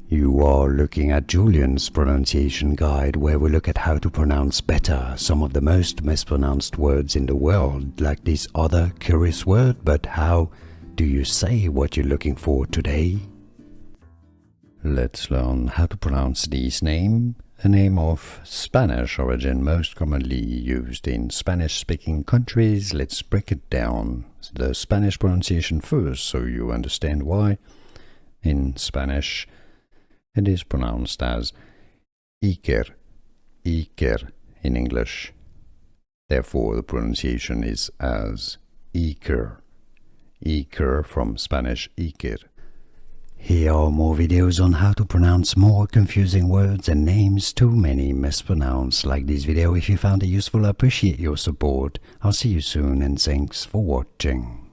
You are looking at Julian's pronunciation guide, where we look at how to pronounce better some of the most mispronounced words in the world, like this other curious word. But how do you say what you're looking for today? Let's learn how to pronounce this name, a name of Spanish origin most commonly used in Spanish-speaking countries. Let's break it down. The Spanish pronunciation first, so you understand why. In Spanish, it is pronounced as Iker, Iker in English. Therefore, the pronunciation is as Iker, Iker from Spanish Iker. Here are more videos on how to pronounce more confusing words and names too many mispronounced. Like this video if you found it useful. I appreciate your support. I'll see you soon and thanks for watching.